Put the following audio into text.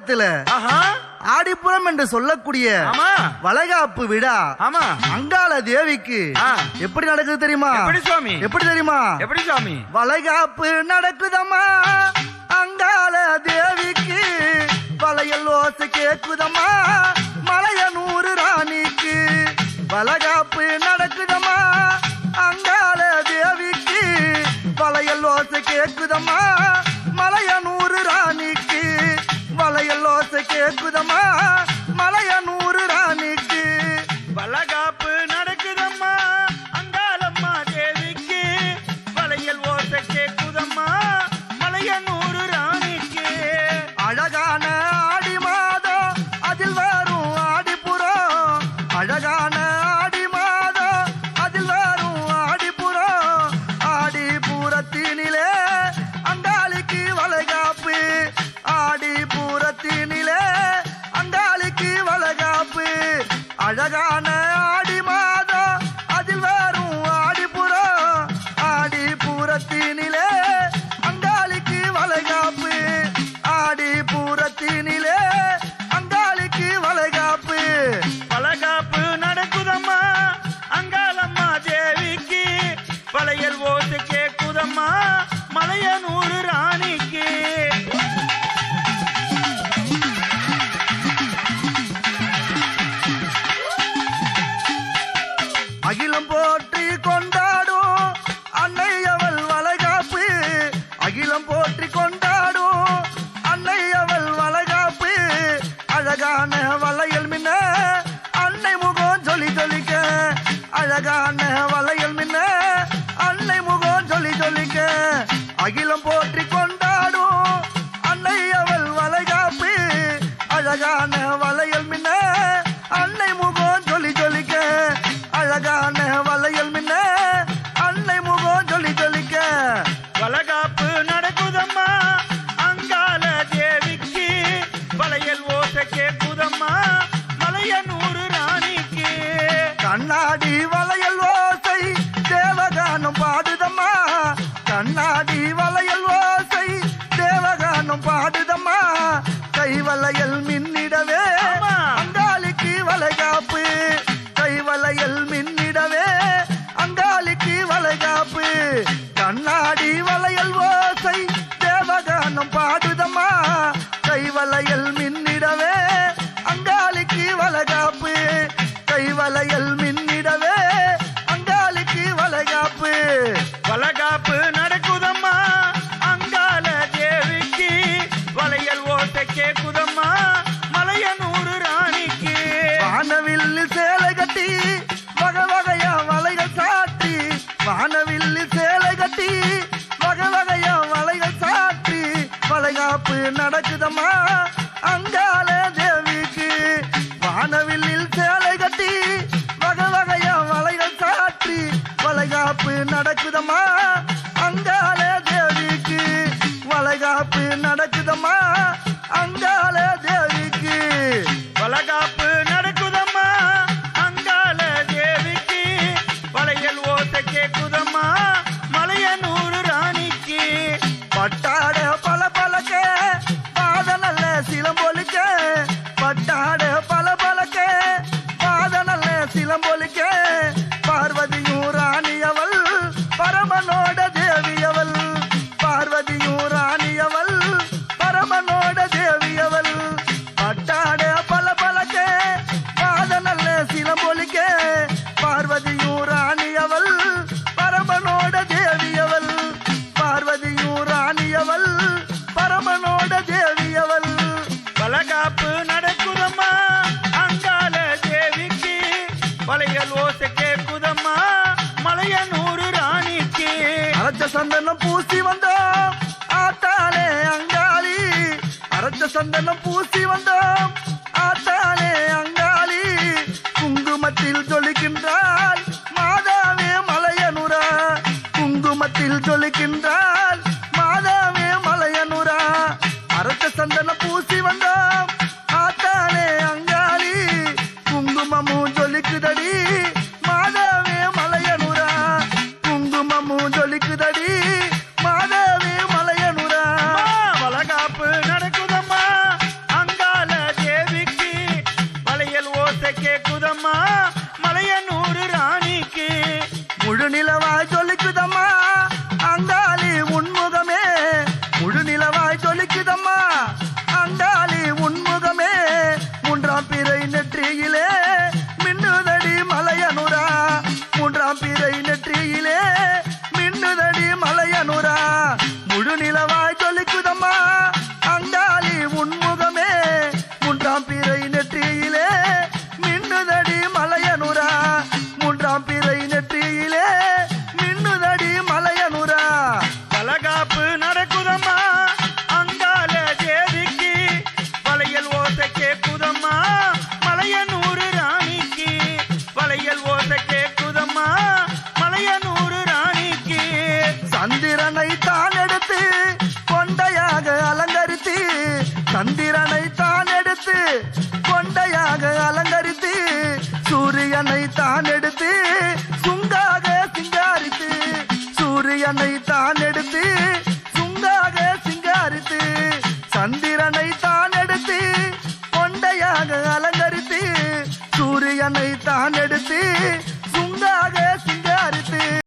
ஆடிப்புறத்துல ஆடிப்புறம் என்று சொல்லக்கூடிய வளைகாப்பு விழா அங்காள தேவிக்கு எப்படி நடக்குது தெரியுமா? எப்படி தெரியுமா? எப்படி சுவாமி? வளைகாப்பு நடக்குதம்மா அங்காள தேவிக்கு, வளையல் ஓசை கேக்குதம்மா மலையனூர் ராணிக்கு. வளைகாப்பு நடக்குதம்மா அங்காள தேவிக்கு, வளையல் ஓசை கேக்குதம்மா மலையனூர் ராணிக்கு. வளையல் ஓசை கேக்குதம்மா மலையனூர் ராணிக்கு. வளைகாப்பு நடக்குதம்மா அங்காளம்மா தேவிக்கு, வளையல் ஓசை கேக்குதம்மா மலையனூர் ராணிக்கு. அழகான ஆடி மாதம் அதில் வரும் ஆடிப்புறம், அழகான ஆடி மாதம் அதில் வரும் ஆடிப்புறம். ஆடிப்புறத்தினிலே அங்காளிக்கு வளைகாப்பு, ஆடிப்புறத்தினிலே அங்காளிக்கு வளைகாப்பு. அழகான ஆடி மாதம் அதில் வரும் ஆடிப்புறம், ஆடிப்புறத்தினிலே அங்காளிக்கு வளைகாப்பு, ஆடிப்புறத்தினிலே அங்காளிக்கு வளைகாப்பு. வளைகாப்பு நடக்குதம்மா அங்காளம்மா தேவிக்கு, வளையல் ஓசை கேக்குதம்மா மலையனூர் ராணிக்கு. அகிலம் போற்றி கொண்டாடும் அன்னை அவள் வளைகாப்பு, அகிலம் போற்றி கொண்டாடும் அன்னை அவள் வளைகாப்பு. அழகான வளையல் மின்ன அன்னை முகம் ஜொலி ஜொலிக்க, அழகான வளையல் மின்ன அன்னை முகம் ஜொலி ஜொலிக்க. அகிலம் போற்றி கொண்டாடும் அன்னை அவள் வளைகாப்பு, அழகான வளையல் மின்ன அன்னை முகம் ஜொலி ஜொலிக்க, அழகான வளையல் மின்ன அன்னை முகம் ஜொலி ஜொலிக்க. வளைகாப்பு நடக்குதம்மா அங்காள தேவிக்கு, வளையல் ஓசை கேக்குதம்மா மலையனூர் ராணிக்கு. கண்ணாடி வளையல் ஓசை தேவகானம் பாடுதம்மா, கண்ணாடி வளையல் ஓசை தேவகானம் பாடுதம்மா. கைவளையல் மின்னிடவே அங்காளிக்கு வளைகாப்பு, கைவளையல் மின்னிடவே அங்காளிக்கு வளைகாப்பு. கண்ணாடி வளையல் ஓசை தேவகானம் பாடுதம்மா, கைவளையல் மின்னிடவே அங்காளிக்கு வளைகாப்பு, கைவளையல் மின்னிடவே அங்காளிக்கு வளைகாப்பு. வளைகாப்பு நடக்குதம்மா அங்காள தேவிக்கு, வளையல் ஓசை கேக்குதம்மா மலையனூர் ராணிக்கு. வானவில்லி சேலை கட்டி வகை வகையா வளைகள் சாற்றி, வானவில்லி சேலை கட்டி வகை வகையா வளைகள் சாற்றி. வளைகாப்பு நடக்குதம்மா அங்காள தேவிக்கு, வானவில்லில் சேலை கட்டி வகை வகையா வளைகள் சாற்றி. வளைகாப்பு நடக்குதம்மா அங்காள தேவிக்கு, வளைகாப்பு நடக்குதம்மா அங்காள தேவிக்கு. வளைகாப்பு நடக்குதம்மா அங்காள தேவிக்கு, வளையல் ஓசை கேக்குதம்மா மலையனூர் ராணிக்கு. பட்டாட பல பழக்க பாத நல்ல சிலம்பொலிக்க, பட்டாட பல பழக்க பாத நல்ல சிலம்பொலிக்க. பார்வதியும் ராணியவள் பரமனோட தேவியவள், பார்வதியும் ராணியவள் பரமனோட தேவியவள். பட்டாட பல பழக்க பாத நல்ல சிலம்பொலிக்க, பார்வதியும் ராணியவள் பரமனோட தேவியவள், பார்வதியும் ராணியவள் பரமனோட தேவியவள். வளைகாப்பு நடக்குதம்மா அங்காள தேவிக்கு, வளையல் ஓசை கேக்குதம்மா மலையனூர் ராணிக்கு. அரச்ச சந்தனம் பூசி வந்தோம் ஆத்தாலே அங்காளி, அரச்ச சந்தனம் பூசி வந்தோம் ஆத்தாலே அங்காளி. குங்குமத்தில் ஜொலிக்கின்றாள் மாதாவே மலையனுரா, குங்குமத்தில் ஜொலிக்கின்றாள் மாதாவே மலையனுரா. அரச்ச சந்தனம் பூசி வந்தோம் ஆத்தாலே அங்காளி, குங்குமமும் ஜொலிக்குதடி மாதாவே மலையனுரா, குங்குமமும் ஜொலிக்குதடி மாதாவே மலையனுரா. வளைகாப்பு நடக்குதம்மா அங்காள கொண்டையாக அலங்கரித்து சூரியனை தான் எடுத்து சுங்காக சிங்காரித்து சூரியனை தான் எடுத்து சுங்காக சிங்காரித்து சந்திரனை தான் எடுத்து கொண்டையாக அலங்கரித்து சூரியனை தான் எடுத்து